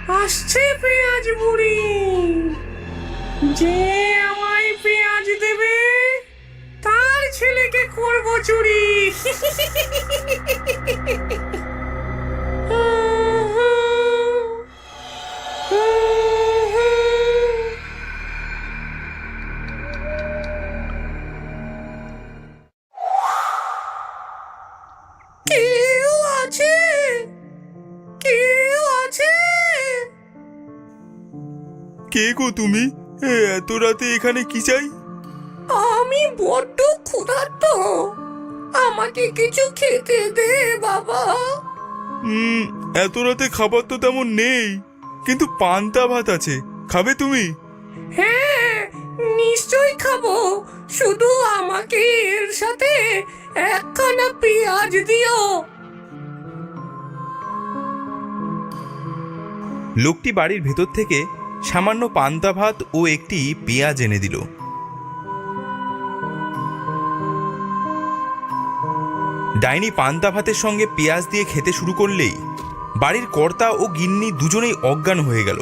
আসছে পেঁয়াজ বুড়ি, যে আমায় পেঁয়াজ দেবে তার ছেলেকে করবো চুরি। কেউ আছে? কেউ আছে? কে গো তুমি? এত রাতে এখানে কি চাই? আমি বড্ড ক্ষুধার্ত, আমাকে কিছু খেতে দে বাবা। এত রাতে খাবার তো তেমন নেই, কিন্তু পান্তা ভাত আছে, খাবে তুমি? হ্যাঁ নিশ্চয়ই খাবো, শুধু আমাকে এর সাথে একখানা পেঁয়াজ দিও। লোকটি বাড়ির ভেতর থেকে সামান্য পান্তা ভাত ও একটি পেঁয়াজ এনে দিল। ডাইনি পান্তা ভাতের সঙ্গে পেঁয়াজ দিয়ে খেতে শুরু করলেই বাড়ির কর্তা ও গিন্নি দুজনেই অজ্ঞান হয়ে গেল।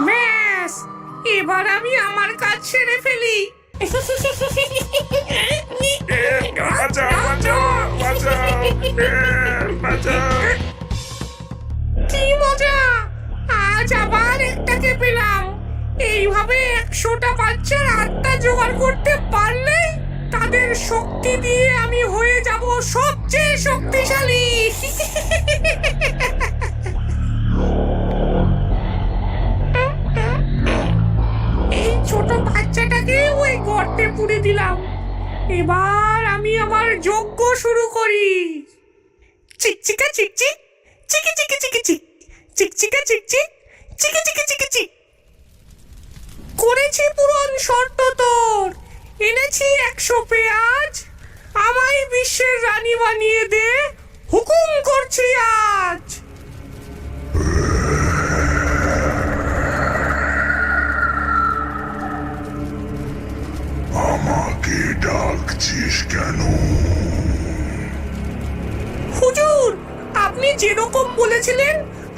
ব্যাস, এবার আমি আমার কাজ সেরে ফেলি। কি মজা, আজ আবার একটাকে পেলাম। এইভাবে 100টা বাচ্চার আত্মা জোগাড় করতে পারলে তাদের শক্তি দিয়ে আমি হয়ে যাব সবচেয়ে শক্তিশালী। এই ছোট বাচ্চাটাকে ওই গর্তে পুরে দিলাম। এবার আমি আমার যজ্ঞ শুরু করি। চিকচিকা চিকচিক, চিকি চিকি চিকি চিক, চিকচিকা চিকচিক, চিকি চিকি চিকি চিক। করেছি পূরণ শর্ত তোর, এনেছি 100 পেঁয়াজ, আমায় বিশ্বের রানী বানিয়ে দে, হুকুম করছি আজ। আমাকে ডাকছিস কেন? হুজুর, আপনি যেরকম বলেছিলেন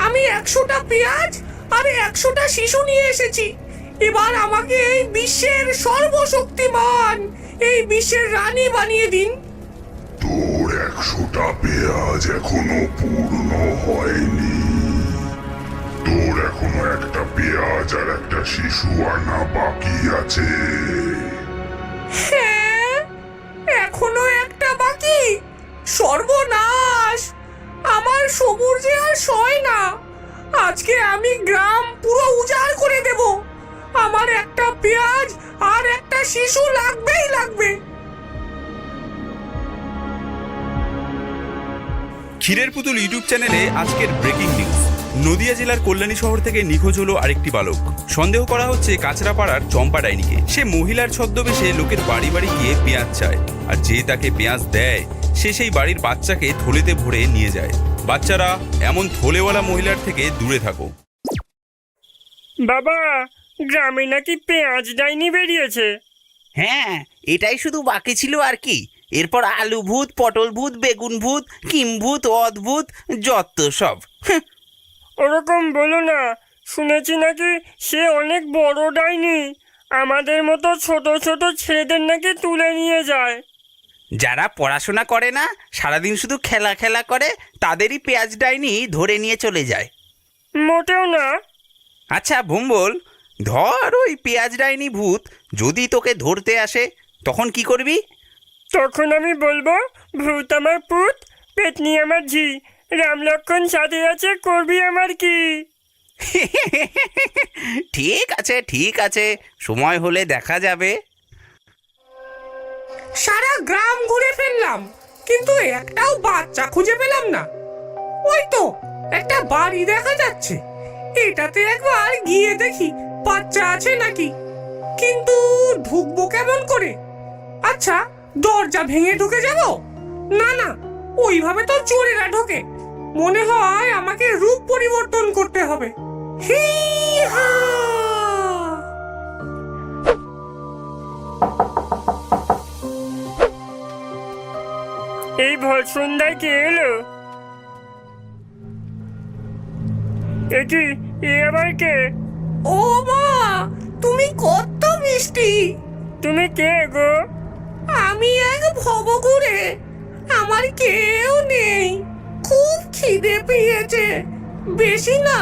আমি 100টা পেঁয়াজ আর 100টা শিশু নিয়ে এসেছি। এবার আমাকে এই বিশ্বের সর্বশক্তিমান, এই বিশ্বের রানী বানিয়ে দিন। তোর 100টা পেঁয়াজ এখনো পূর্ণ হয়নি। তোর এখনো একটা পেঁয়াজ আর একটা শিশু আনা বাকি আছে। হ্যাঁ, এখনো একটা বাকি। সর্বনাশ, আমার সবুর যে আর সয় না। আজকে আমি গ্রাম পুরো উজাড় করে দেব। আমার একটা পেঁয়াজ আর একটা শিশু লাগবেই লাগবে। ক্ষীরের পুতুল ইউটিউব চ্যানেলে আজকের ব্রেকিং নিউজ। নদিয়া জেলার কল্যাণী শহর থেকে নিখোঁজ হলো আরেকটি বালক। সন্দেহ করা হচ্ছে কাঁচরাপাড়ার চম্পা ডাইনিকে। সে মহিলার ছদ্মবেশে লোকের বাড়ি বাড়ি গিয়ে পেঁয়াজ চায়, আর যে তাকে পেঁয়াজ দেয় সে সেই বাড়ির বাচ্চাকে থলেতে ভরে নিয়ে যায়। বাচ্চারা এমন থলেওয়ালা মহিলার থেকে দূরে থাকো। বাবা, গ্রামে নাকি পেঁয়াজ ডাইনি বেরিয়েছে। হ্যাঁ, এটাই শুধু বাকি ছিল আর কি। এরপর আলু ভূত, পটল ভূত, বেগুন ভূত, কিম ভূত, অদ্ভুত, যত সব। ওরকম বলো না, শুনেছি নাকি সে অনেক বড় ডাইনি। আমাদের মতো ছোট ছোট ছেলেদের নাকি তুলে নিয়ে যায়। যারা পড়াশোনা করে না, সারাদিন শুধু খেলা খেলা করে, তাদেরই পেঁয়াজ ডাইনি ধরে নিয়ে চলে যায়। মোটেও না। আচ্ছা ভুম্বল, ধর ওই পেঁয়াজ ডাইনি ভূত যদি তোকে ধরতে আসে, তখন কি করবি? তখন আমি বলবো, ভূত আমার পুত, পেতনি আমার ঝি, রাম লক্ষ্মণ সাথে আছে, করবি আমার কি? ঠিক আছে ঠিক আছে, সময় হলে দেখা যাবে। সারা গ্রাম ঘুরে ফেললাম, কিন্তু একটাও বাচ্চা খুঁজে পেলাম না। ওই তো একটা বাড়ি দেখা যাচ্ছে, এটাতে একবার গিয়ে দেখি বাচ্চা আছে নাকি। কিন্তু ঢুকবো কেমন করে? আচ্ছা, দরজা ভেঙে ঢুকে যাব? না না, ওইভাবে তো চোরেরা ঢোকে। মনে হয় আমাকে রূপ পরিবর্তন করতে হবে। হি হা! এই ভর সন্ধ্যায় কে এলো? এ কি, এ আবার কে? ও মা, তুমি কত মিষ্টি। তুমি কে গো? আমি এক ভবঘুরে, আমার কেউ নেই। খুব খিদে পেয়েছে, বেশি না,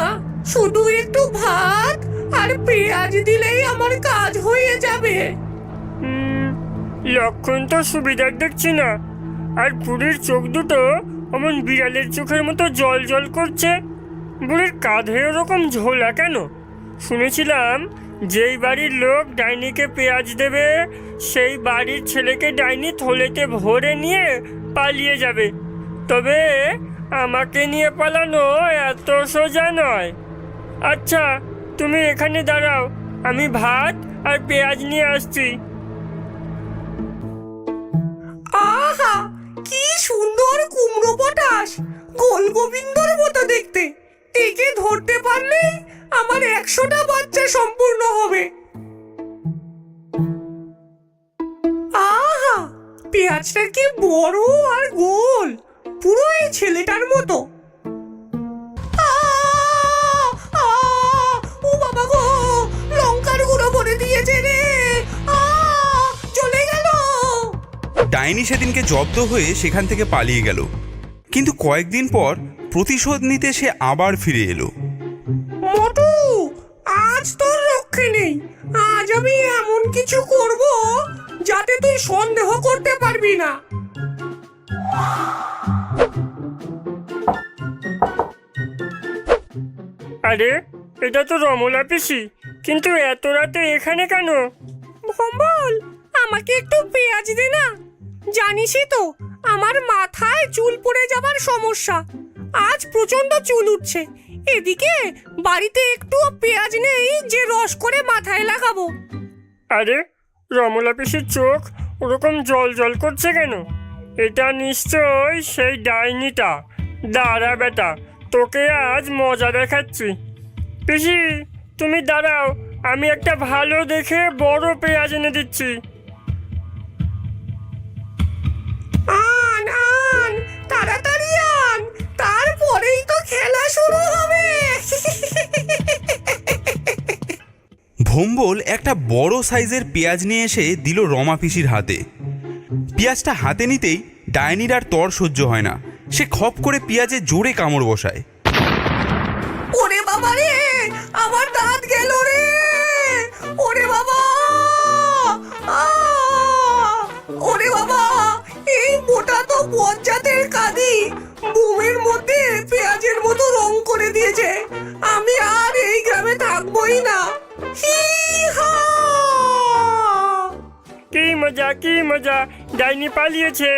শুধু একটু ভাত আর পেঁয়াজ দিলেই আমার কাজ হয়ে যাবে। লক্ষণ তো সুবিধার দেখছি না। আর বুড়ির চোখ দুটো অমন বিড়ালের চোখের মতো জল জল করছে। বুড়ির কাঁধে ওরকম ঝোলা কেন? শুনেছিলাম যেই বাড়ির লোক ডাইনিকে পেঁয়াজ দেবে সেই বাড়ির ছেলেকে ডাইনি থলেতে ভরে নিয়ে পালিয়ে যাবে। তবে আমাকে নিয়ে পালানো এত সোজা নয়। আচ্ছা, তুমি এখানে দাঁড়াও, আমি ভাত আর পেঁয়াজ নিয়ে আসছি। আহা, কি সুন্দর কুমড়ো পটাশ, গোলগোবিন্দর মতো দেখতে। একে ধরতে পারলে আমার 100টা বাচ্চা সম্পূর্ণ হবে। আহা, পেঁয়াজটা কি বড় আর গোল, পুরো এই ছেলেটার মতো। আহ, আহ, ও বাবা গো, লঙ্কার গুঁড়ো করে দিয়েছে রে। চলে গেল। ডাইনি সেদিনকে জব্দ হয়ে সেখান থেকে পালিয়ে গেল, কিন্তু কয়েকদিন পর প্রতিশোধ নিতে সে আবার ফিরে এলো। মোটু, আজ তোর রক্ষে নেই। আজ আমি এমন কিছু করব যাতে তুই সন্দেহ করতে পারবি না। আরে, এটা তো রমলা পিসি, কিন্তু এত রাতে এখানে কেন? ভম্বল, আমাকে একটু পেঁয়াজ দে না। জানিসই তো আমার মাথায় চুল পড়ে যাবার সমস্যা। আজ প্রচন্ড চুল উঠছে। এদিকে বাড়িতে একটু পেঁয়াজ নেই যে রস করে মাথায় লাগাবো। আরে, রমলা পিসির চোখ ওরকম জল জল করছে কেন? এটা নিশ্চয় সেই ডাইনিটা। দাঁড়া বেটা, তোকে আজ মজা দেখাচ্ছি। পিসি, তুমি দাঁড়াও, আমি একটা ভালো দেখে বড় পেঁয়াজ এনে দিচ্ছি। আন আন, তাড়াতাড়ি আন, তারপরেই তো খেলা শুরু হবে। ভোম্বল একটা বড় সাইজের পেঁয়াজ নিয়ে এসে দিল রমা পিসির হাতে। পেঁয়াজটা হাতে নিতেই ডাইনির আর তর সহ্য হয় না, সে খপ করে পেঁয়াজে জোরে কামড় বসায়। ওরে বাবা রে, আমার দাঁত গেল রে। ওরে বাবা, ওরে বাবা, এই মোটা তো বজ্জাতের কাঁদি বুমের মধ্যে পেঁয়াজের মতো রং করে দিয়েছে। আমি আর এই গ্রামে থাকবোই না। হি হা! কি মজা, কি মজা, ডাইনি পালিয়েছে।